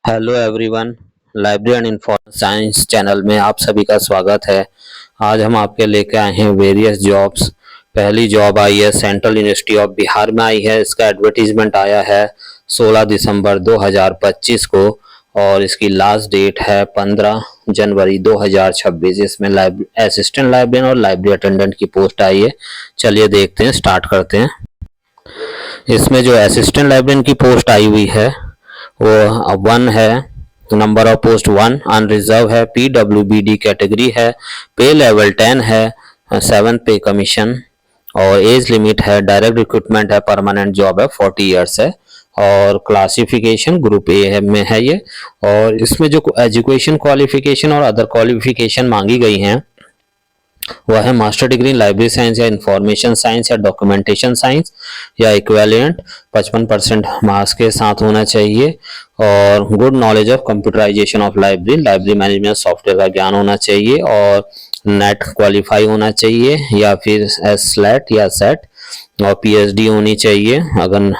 Hello everyone. Library and information science channel में आप सभी का स्वागत है। आज हम आपके लेके आए हैं वेरियस जॉब्स। पहली जॉब आई है सेंट्रल यूनिवर्सिटी ऑफ बिहार में आई है। इसका एडवर्टीजमेंट आया है 16 दिसंबर 2025 को और इसकी लास्ट डेट है 15 जनवरी 2026। इसमें असिस्टेंट लाइब्रेरियन और लाइब्रेरी अटेंडेंट की पोस्ट आई है। चलिए देखते हैं, स्टार्ट करते हैं। इसमें जो असिस्टेंट लाइब्रेरियन की पोस्ट आई हुई है वो 1 है। नंबर ऑफ पोस्ट 1, अनरिजर्व है, PWBD कैटेगरी है, पे लेवल 10 है, 7 पे कमीशन और एज लिमिट है, डायरेक्ट रिक्रूटमेंट है, परमानेंट जॉब है, 40 इयर्स है और क्लासिफिकेशन ग्रुप ए है में है ये। और इसमें जो एजुकेशन क्वालिफिकेशन और अदर क्वालिफिकेशन मांगी गई हैं वह है मास्टर डिग्री लाइब्रेरी साइंस या इंफॉर्मेशन साइंस या डॉक्यूमेंटेशन साइंस या इक्विवेलेंट 55% मार्क्स के साथ होना चाहिए और good knowledge of computerization of library management software का ज्ञान होना चाहिए और नेट क्वालिफाई होना चाहिए या फिर स्लैट या सेट और PhD होनी चाहिए अगर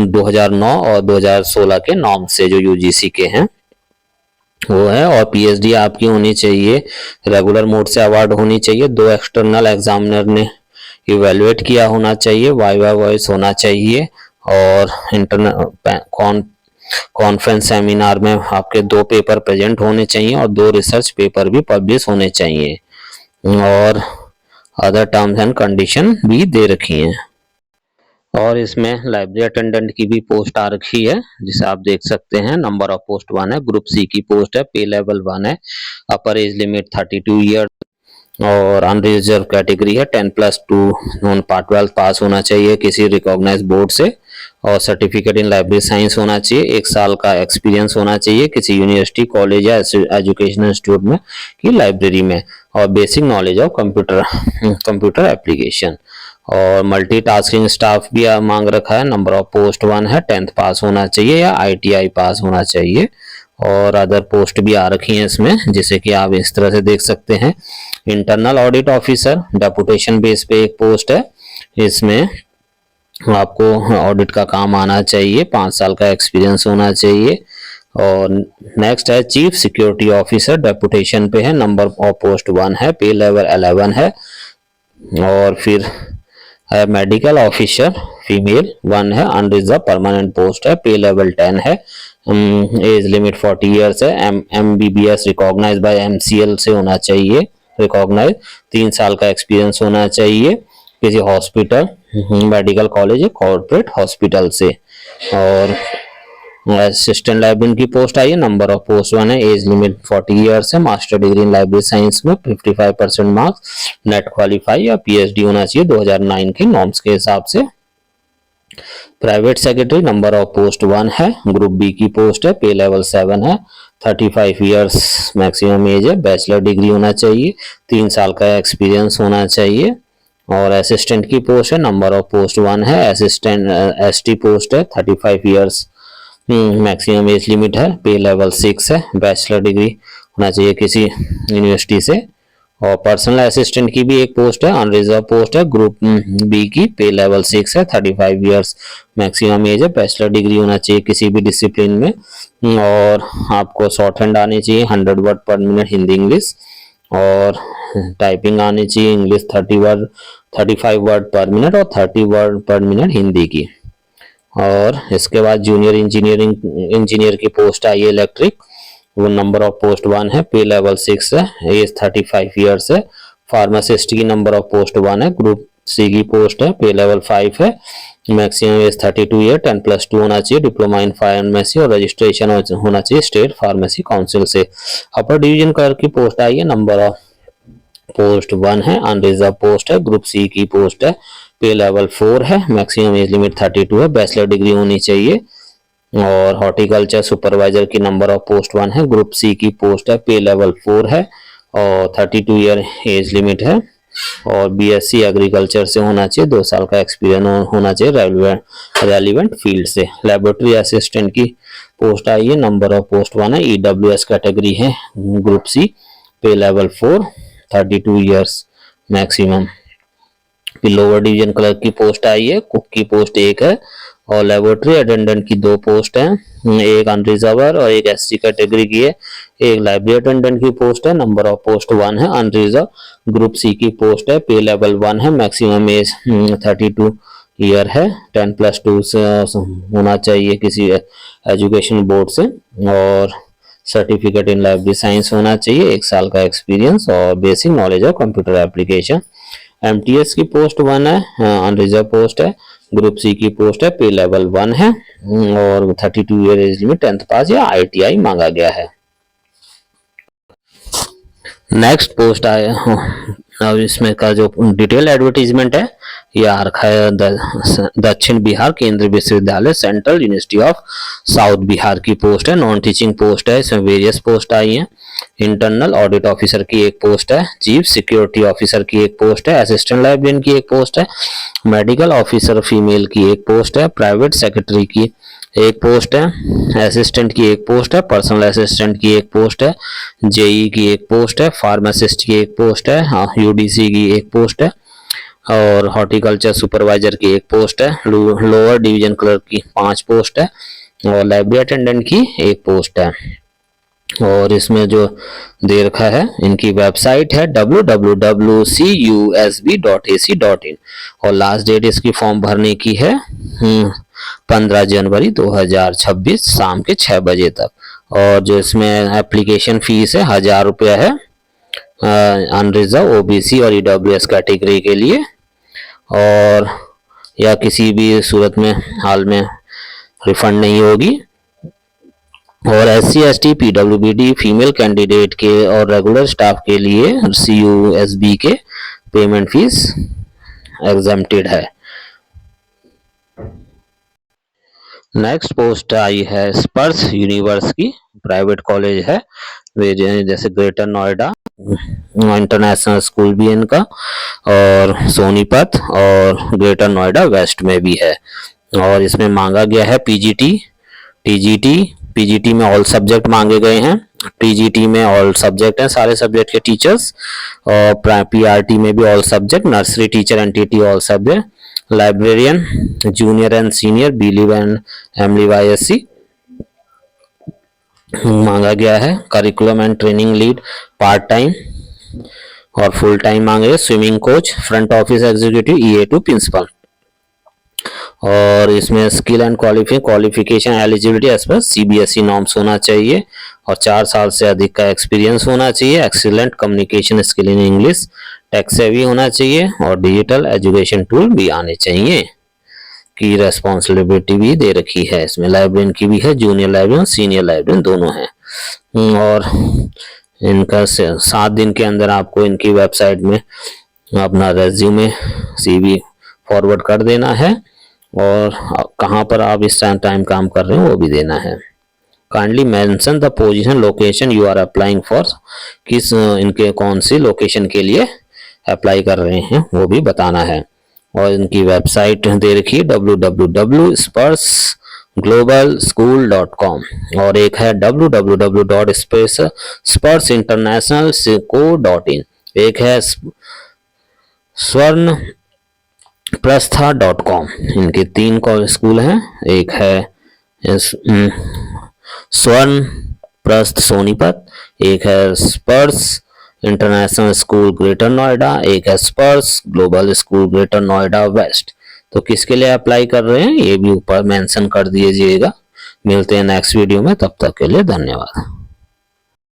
2009 और 2016 के नॉर्म से जो UGC के हैं वो है। और PhD आपकी होनी चाहिए, रेगुलर मोड से अवार्ड होनी चाहिए, 2 एक्सटर्नल एग्जामिनर ने इवेलुएट किया होना चाहिए, वाइवा वॉइस होना चाहिए और इंटरनल कॉन्फ्रेंस सेमिनार में आपके 2 पेपर प्रेजेंट होने चाहिए और 2 रिसर्च पेपर भी पब्लिश होने चाहिए और अदर टर्म्स एंड कंडीशन भी दे रखी हैं। और इसमें लाइब्रेरी अटेंडेंट की भी पोस्ट आ रखी है जिसे आप देख सकते हैं। नंबर ऑफ पोस्ट 1 है, ग्रुप सी की पोस्ट है, पे लेवल 1 है, अपर एज लिमिट 32 ईयर और अनरिजर्व कैटेगरी है, 10+2 नॉन पार्ट 12 पास होना चाहिए किसी रिकॉग्नाइज बोर्ड से और सर्टिफिकेट इन लाइब्रेरी साइंस होना चाहिए, 1 साल का एक्सपीरियंस होना चाहिए किसी यूनिवर्सिटी कॉलेज या एजुकेशनल इंस्टीट्यूट में की लाइब्रेरी में और basic knowledge of computer application और मल्टीटास्किंग स्टाफ भी मांग रखा है। नंबर ऑफ पोस्ट 1 है, 10th पास होना चाहिए या ITI पास होना चाहिए और अदर पोस्ट भी आ रखी हैं इसमें जैसे कि आप इस तरह से देख सकते हैं। Internal audit officer deputation base पे एक पोस्ट है, इसमें आपको ऑडिट का काम आना चाहिए, 5 साल का एक्सपीरियंस होना चाहिए। और नेक्स्ट है चीफ सिक्योरिटी ऑफिसर, डेपुटेशन पे है, नंबर ऑफ पोस्ट 1 है, पे लेवल 11 है और फिर मेडिकल ऑफिसर फीमेल 1 है, अनरिजर्व परमानेंट पोस्ट है, पे लेवल 10 है, एज लिमिट 40 इयर्स है, MBBS रिकॉग्नाइज बाय MCL से होना चाहिए, रिकॉग्नाइज 3 साल का एक्सपीरियंस होना चाहिए किसी हॉस्पिटल मेडिकल कॉलेज या कॉर्पोरेट हॉस्पिटल से। और असिस्टेंट लाइब्रेरियन की पोस्ट आई है, नंबर ऑफ पोस्ट 1 है, एज लिमिट 40 इयर्स है, master degree in library science में 55% मार्क्स, नेट क्वालिफाई या PhD होना चाहिए 2009 के नॉर्म्स के हिसाब से। Private secretary, number of post 1 है, ग्रुप बी की पोस्ट है, पे लेवल 7 है, 35 इयर्स मैक्सिमम एज है, बैचलर डिग्री होना चाहिए, 3 साल का एक्सपीरियंस होना चाहिए। और असिस्टेंट की पोस्ट है, नंबर ऑफ पोस्ट 1 है, असिस्टेंट ST पोस्ट है, 35 इयर्स मैक्सिमम एज लिमिट है, पे लेवल 6 है, बैचलर डिग्री होना चाहिए किसी यूनिवर्सिटी से। और पर्सनल असिस्टेंट की भी एक पोस्ट है, अनरिजर्व पोस्ट है, ग्रुप बी की, पे लेवल 6 है, 35 इयर्स मैक्सिमम एज है, बैचलर डिग्री होना चाहिए किसी भी डिसिप्लिन में और आपको शॉर्ट हैंड आनी चाहिए 100 वर्ड पर मिनट हिंदी इंग्लिश और टाइपिंग आनी चाहिए इंग्लिश 35 वर्ड पर मिनट और 30 वर्ड पर मिनट हिंदी की। और इसके बाद जूनियर इंजीनियर की पोस्ट आई है इलेक्ट्रिक, वो नंबर ऑफ पोस्ट 1 है, पे लेवल 6 है, एज 35 इयर्स है, फार्मासिस्ट की नंबर ऑफ पोस्ट 1 है, ग्रुप सी की पोस्ट है, पे लेवल 5 है, मैक्सिमम एज 32 ईयर, 10+2 होना चाहिए, डिप्लोमा इन फार्मेसी और रजिस्ट्रेशन होना चाहिए स्टेट फार्मेसी काउंसिल से। अपर डिवीजन क्लर्क की पोस्ट आई है, नंबर ऑफ पोस्ट 1 है, अनरिजर्व पोस्ट है, ग्रुप सी की पोस्ट है, पे लेवल 4 है, मैक्सिमम एज लिमिट 32 है, बैचलर डिग्री होनी चाहिए। और हॉर्टिकल्चर सुपरवाइजर की नंबर ऑफ पोस्ट 1 है, ग्रुप सी की पोस्ट है, पे लेवल 4 है और 32 ईयर एज लिमिट है और BSc एग्रीकल्चर से होना चाहिए, 2 साल का एक्सपीरियंस होना चाहिए रेलिवेंट फील्ड से। लेबोरेटरी असिस्टेंट की पोस्ट आई है, नंबर ऑफ पोस्ट 1 है, EWS कैटेगरी है, ग्रुप सी, पे level 4, 32 years maximum. Lower division clerk की पोस्ट आई है, कुक की पोस्ट 1 है और लेबोरेटरी अटेंडेंट की 2 पोस्ट हैं, एक अनरिजर्वर और एक एससी कैटेगरी की है। एक लाइब्रेरी अटेंडेंट की पोस्ट है, नंबर ऑफ पोस्ट 1 है, अनरिजर्व ग्रुप सी की पोस्ट है, पे लेवल 1 है, मैक्सिमम एज 32 ईयर है, 10+2 से होना चाहिए किसी एजुकेशन बोर्ड से, और सर्टिफिकेट इन लाइब्रेरी साइंस होना चाहिए, 1 साल का एक्सपीरियंस और basic knowledge of computer application. MTS की पोस्ट 1 है, अनरिजर्व पोस्ट है, ग्रुप सी की पोस्ट है, पे लेवल 1 है और 32 ईयर एज लिमिट, 10th पास या आईटीआई मांगा गया है। नेक्स्ट पोस्ट आया, अब इसमें का जो डिटेल एडवर्टीजमेंट है ये आ रखा है दक्षिण बिहार केंद्रीय विश्वविद्यालय central university of south Bihar की पोस्ट है, नॉन टीचिंग पोस्ट है। इसमें वेरियस पोस्ट आई हैं, इंटरनल ऑडिट ऑफिसर की एक पोस्ट है, चीफ सिक्योरिटी ऑफिसर की एक पोस्ट है, असिस्टेंट लाइब्रेरियन की एक पोस्ट है, मेडिकल ऑफिसर फीमेल की एक पोस्ट है, प्राइवेट सेक्रेटरी की एक पोस्ट है, असिस्टेंट की एक पोस्ट है, पर्सनल असिस्टेंट की एक पोस्ट है, जेई की एक पोस्ट है, फार्मासिस्ट की एक पोस्ट है, यूडीसी की एक पोस्ट है और हॉर्टिकल्चर सुपरवाइजर की एक पोस्ट है, लोअर डिवीजन क्लर्क की 5 पोस्ट है और लाइब्रेरी अटेंडेंट की एक पोस्ट है। और इसमें जो दे रखा है, इनकी वेबसाइट है www.cusb.ac.in और लास्ट डेट इसकी फॉर्म भरने की है 15 जनवरी 2026 शाम के 6 बजे तक। और जो इसमें एप्लीकेशन फीस है 1000 रुपया है अनरिजर्व ओबीसी और ईडब्ल्यूएस कैटेगरी के लिए, और या किसी भी सूरत में हाल में रिफंड नहीं होगी। और SC ST PWBD female candidate के और रेगुलर स्टाफ के लिए सीयूएसबी के पेमेंट फीस एग्जेम्प्टेड है। नेक्स्ट पोस्ट आई है स्पर्श यूनिवर्स की, प्राइवेट कॉलेज है जैसे ग्रेटर नोएडा इंटरनेशनल स्कूल भी इनका, और सोनीपत और ग्रेटर नोएडा वेस्ट में भी है। और इसमें मांगा गया है पीजीटी, टीजीटी, पीजीटी में ऑल सब्जेक्ट मांगे गए हैं, टीजीटी में ऑल सब्जेक्ट हैं सारे सब्जेक्ट के टीचर्स, और पीआरटी में भी all subject, nursery teacher NTT all subject, librarian junior and senior बीलीव एंड एमली वाईएससी मांगा गया है, curriculum and training lead part time और फुल टाइम मांगे, swimming coach, front office executive, EA2 principal. और इसमें skill and qualification eligibility as पर सीबीएसई नॉर्म्स होना चाहिए और 4 साल से अधिक का एक्सपीरियंस होना चाहिए, excellent communication skill in English, tech savvy होना चाहिए और डिजिटल एजुकेशन टूल भी आने चाहिए की रेस्पॉन्सिबिलिटी भी दे रखी है। इसमें लाइब्रेरियन की भी है, जूनियर लाइब्रेरियन सीनियर लाइब्रेरियन दोनों हैं। और इनका 7 दिन के अंदर आपको इनकी वेबसाइट में अपना रेज्यूमे CV फॉरवर्ड कर देना है और कहाँ पर आप इस टाइम काम कर रहे हो वो भी देना है। Kindly mention the position location you are applying for, किस इनके कौन सी लोकेशन के लिए अप्लाई कर रहे हैं वो भी बताना है। और इनकी वेबसाइट दे रखी है www.spursglobalschool.com और एक है www.spursinternational.co.in, एक है swarnaprastha.com। इनके 3 स्कूल हैं, एक है स्वर्णप्रस्थ सोनीपत, एक है स्पर्श इंटरनेशनल स्कूल ग्रेटर नोएडा, एक है Sparsh global school greater Noida west. तो किसके लिए अप्लाई कर रहे हैं ये भी ऊपर मेंशन कर दीजिएगा। मिलते हैं नेक्स्ट वीडियो में, तब तक के लिए धन्यवाद।